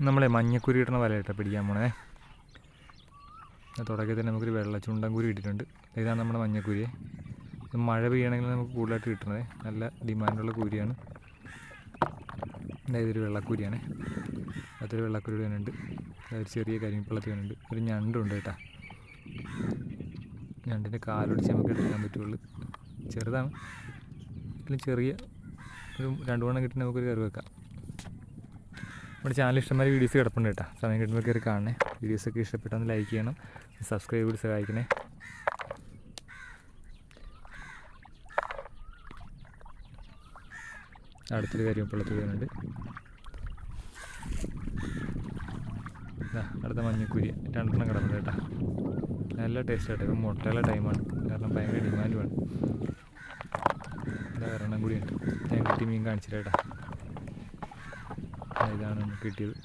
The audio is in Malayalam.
നമ്മളെ മഞ്ഞക്കുരി ഇടുന്ന വലയിട്ടാ പിടിക്കാൻ പോണേ. തുടക്കത്തിൽ തന്നെ നമുക്കൊരു വെള്ള ചുണ്ടൻകുരി ഇട്ടിട്ടുണ്ട്. ഇതാണ് നമ്മുടെ മഞ്ഞക്കുരി. മഴ പെയ്യണമെങ്കിൽ നമുക്ക് കൂടുതലായിട്ട് കിട്ടണത്. നല്ല ഡിമാൻഡുള്ള കൂരിയാണ്. ഇതൊരു വെള്ളക്കൂരിയാണ്. അതൊരു വെള്ളക്കുരി വരുന്നുണ്ട്. ഒരു ചെറിയ കരിമിപ്പള്ളത്തി വരുന്നുണ്ട്. ഒരു ഞണ്ടുണ്ട് കേട്ടോ. ഞണ്ടിൻ്റെ കാലൊടിച്ച് നമുക്ക് എടുക്കാൻ പറ്റുള്ളൂ. ചെറുതാണ്, ഇതിലും ചെറിയ ഒരു 2 മണം കിട്ടി നമുക്കൊരു കറി വെക്കാം. നമ്മുടെ ചാനൽ ഇഷ്ടംമാതിരി വീഡിയോസ് കിടപ്പുണ്ട് കേട്ടോ. സമയം കിട്ടുമ്പോൾ കയറി കാണണേ. വീഡിയോസൊക്കെ ഇഷ്ടപ്പെട്ടാൽ ലൈക്ക് ചെയ്യണം, സബ്സ്ക്രൈബ് ചെയ്ത് സഹായിക്കണേ. അടുത്തൊരു കരിമിപ്പള്ളത്തി വരുന്നുണ്ട്. അടുത്ത മഞ്ഞക്കുരി 2 കിടപ്പുണ്ട് കേട്ടോ. നല്ല ടേസ്റ്റ് ആയിട്ട്. ഇപ്പം മുട്ടയുള്ള ടൈമാണ്, കാരണം ഭയങ്കര ഡിമാൻഡുമാണ്. ഒരെണ്ണം കൂടിയുണ്ട്. ഞാൻ കിട്ടി മീൻ കാണിച്ചിട്ട് കേട്ടോ. ഇതാണ് നമുക്ക് കിട്ടിയത്.